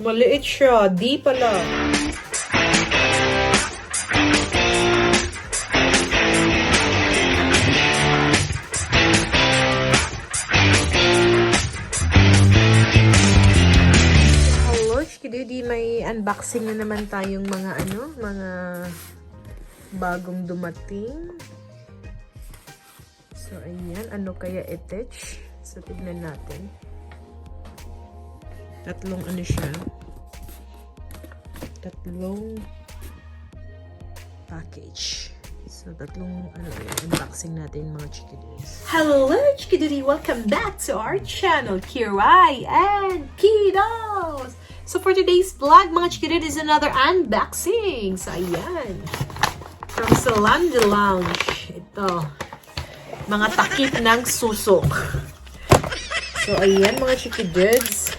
Maliit siya. D pala. Hello, Chikidudi. May unboxing na naman tayong mga mga bagong dumating. So, ayan. Ano kaya itech? So, tignan natin. Tatlong siya. Tatlong package. So, tatlong unboxing natin mga Chikidus. Hello, Chikidudi! Welcome back to our channel, Kiray and Kiddos! So, for today's vlog, mga Chikidudi, is another unboxing. So, ayan. From Zalando Lounge. Ito. Mga takip ng susok. So, ayan mga Chikiduds.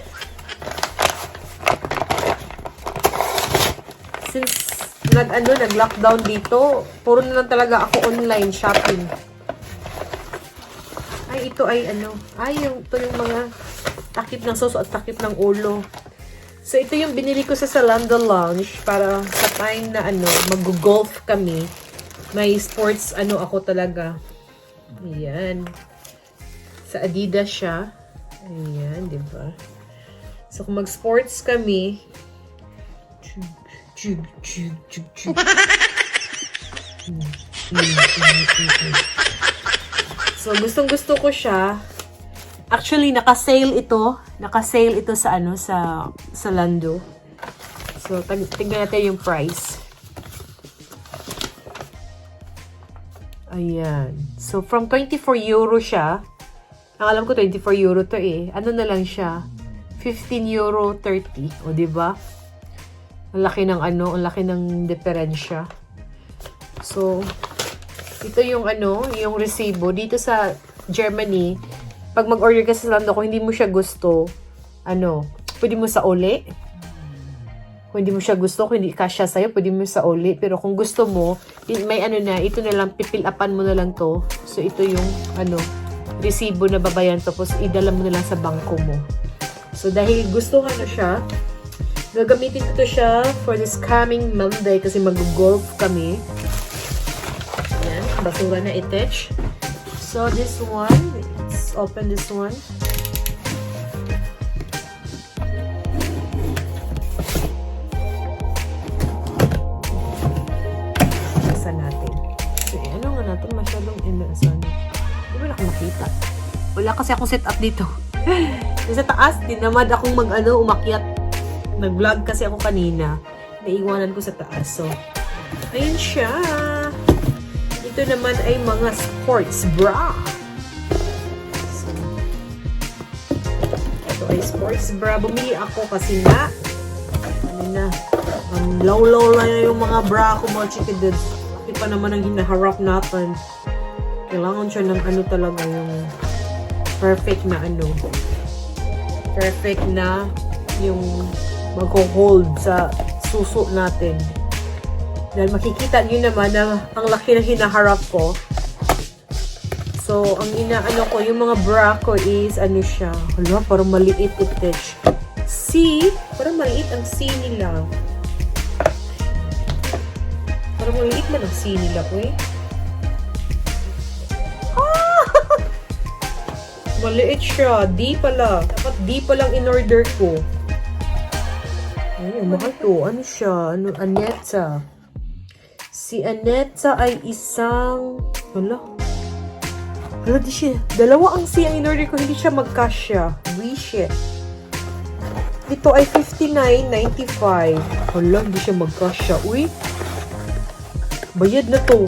Since nag-lockdown dito, puro na lang talaga ako online shopping. Ay, ito ay ito yung mga takip ng susok at takip ng ulo. So, ito yung binili ko sa Zalando Lounge para sa time na mag-golf kami. May sports ako talaga. Ayan. Sa Adidas siya. Ayan, diba? So, kung mag-sports kami, so, gustong-gusto ko siya. Actually, naka-sale ito. Naka-sale ito sa sa Zalando. So, tingnan natin yung price. Ayan. So, from 24 euro siya. Ang alam ko, 24 euro to eh. Ano na lang siya? 15 euro 30. O, diba? Ang laki ng ang laki ng diferensya. So, ito yung yung resibo. Dito sa Germany, pag mag-order ka sa Zalando, kung hindi mo siya gusto, pwede mo sa uli. Kung hindi mo siya gusto, kung hindi kasya sa'yo, pwede mo sa uli. Pero kung gusto mo, may ito na lang, pipil-upan mo na lang to. So, ito yung, resibo na babayan. Tapos, idala mo na lang sa bangko mo. So, dahil gustuhan na siya, gagamitin ko to siya for this coming Monday kasi mag-golf kami. Ayan, basura na itech. So, this one, let's open this one. Wala kasi akong setup dito. Sa taas, dinamad akong umakyat. Nag-vlog kasi ako kanina. Naiwanan ko sa taas. So, ayun siya. Ito naman ay mga sports bra. So, ito ay sports bra. Bumili ako kasi na low-low lang yung mga bra ko, mga Chikidus. Ito pa naman ang hinaharap natin. Kailangan siya ng talaga yung perfect na perfect na yung mag-hold sa suso natin. Dahil makikita nyo naman na ang laki na hinaharap ko. So, ang ko, yung mga bra ko is siya. Hala, parang maliit itech. C, parang maliit ang C nila. Parang maliit man ang C nila ko eh. Maliit siya. D pala. Dapat D palang in-order ko. Ay, mahal to. Ano siya? Aneta. Si Aneta ay isang... Hala, di siya. Dalawa ang C ang in-order ko. Hindi siya magkasya. Shit. Ito ay 59.95. Hala, hindi siya magkasya. Uy. Bayad na to.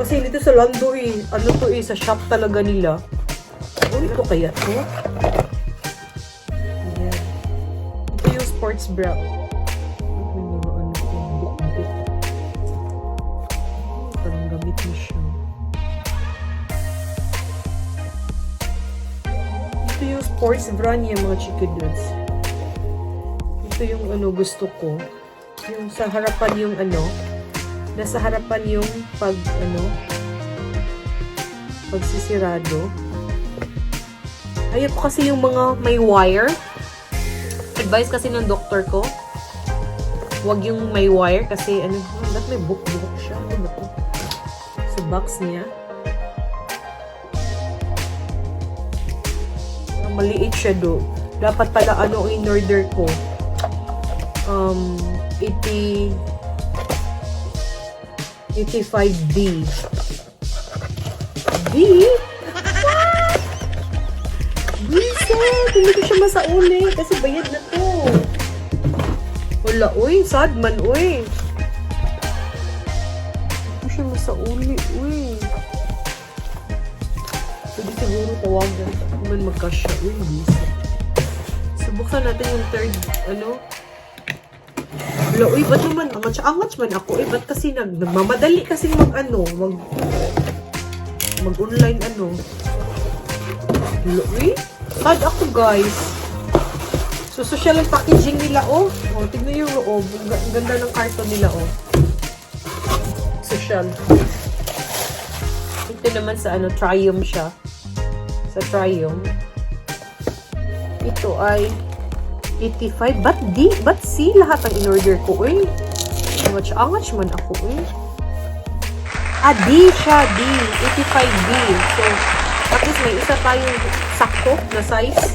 Kasi dito sa Zalando eh. Sa shop talaga nila. Ito kaya to? Ayan. Ito yung sports bra. Parang gamit mo siya. Ito yung sports bra niya, mga Chikidus. Ito yung gusto ko. Yung sa harapan yung nasa harapan yung pagsisirado. Ayoko kasi yung mga may wire. Advice kasi ng doktor ko, huwag yung may wire kasi ano, dapat may book siya. Ano ba to? Sa box niya. Maliit siya do. Dapat pala ano in order ko. 85D. D? What? Bisit! Hindi ko siya masauli kasi bayad na to. Wala, uy. Sad man, uy. Hindi ko siya masauli, uy. Pwede siguro tawagan. Man magkasya, uy. Bisit. Subuksan natin yung third, ano. Wala, uy. Ba't naman? Angat man ako. Ba't kasi nagmamadali kasi mag-online, ano. Wala, uy. Sad ako, guys. So, social ang packaging nila, oh. Oh, tignan yung loob. Ang ganda ng carton nila, oh. Social. Ito naman sa, ano, Triumph siya. Sa Triumph. Ito ay 85. Ba't C lahat ang in-order ko, eh? Angat man ako, eh. D siya, D. 85D. So, at least may isa tayong sakto na size.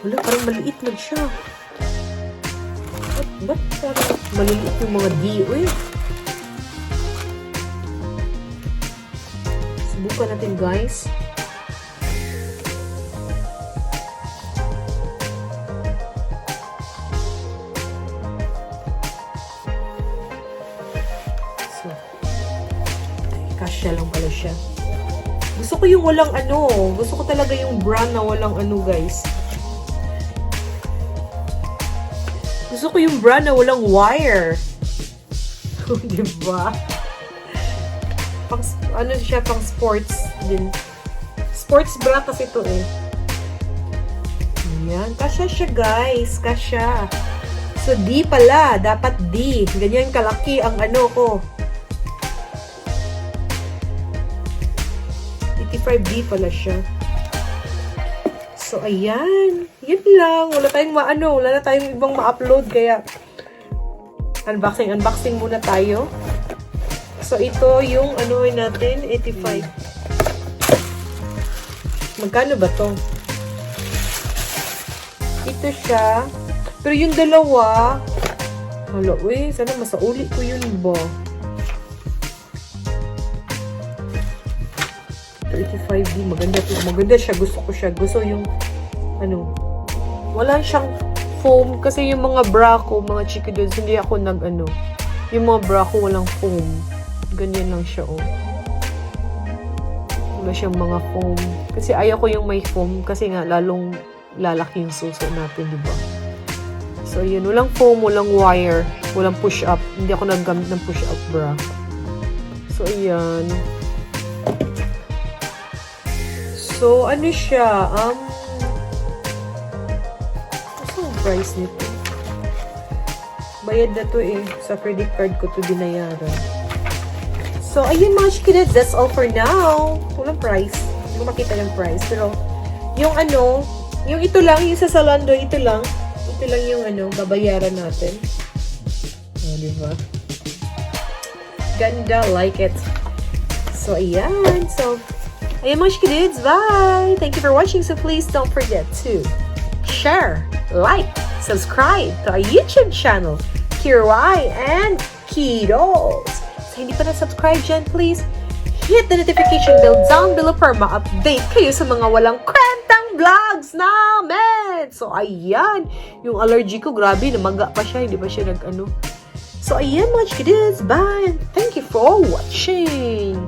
Wala, parang maliit lang siya. Ba't parang maliit yung mga D, eh? Subukan natin, guys. Kasya lang pala siya. Gusto ko yung walang ano. Gusto ko talaga yung brand na walang ano, guys. Gusto ko yung brand na walang wire. Diba? Ano siya, pang sports din. Sports bra kasi ito, eh. Ayan. Kasya siya, guys. Kasya. So, D pala. Dapat D. Ganyan kalaki ang ano ko. 85D pala siya. So, ayan. Yun lang. Wala na tayong ibang ma-upload. Kaya, unboxing muna tayo. So, ito yung ano natin, 85. Magkano ba to? Ito siya. Pero yung dalawa, hala, uy, sana masauli ko yun ba? 85D, maganda siya, gusto ko siya. Gusto yung, ano, wala siyang foam, kasi yung mga bra ko, mga Chikiddos, hindi ako yung mga bra ko walang foam. Ganyan lang siya, oh. Wala siyang mga foam. Kasi ayaw ko yung may foam, kasi nga, lalong lalaki yung suso natin, diba? So, yun, walang foam, walang wire, walang push-up. Hindi ako naggamit ng push-up bra. So, ayan. So, ano siya? Ano ang price nito? Bayad na to, eh. Sa credit card ko to binayaran. So, ayun mga Chikiddos, that's all for now. Walang price. Hindi ko makita yung price. Pero, yung yung ito lang, yung sa Zalando, ito lang yung babayaran natin. Oh, diba? Ganda, like it. So, ayan. So, ayan mga Chikiddos, bye! Thank you for watching, so please don't forget to share, like, subscribe to our YouTube channel, Kiray and Kiddos. So, hindi pa na-subscribe dyan, please hit the notification bell down below para ma-update kayo sa mga walang kwentang vlogs namin. So, ayan. Yung allergy ko, grabe, namaga pa siya. Hindi pa siya So, ayan mga Chikiddos, bye! Thank you for watching!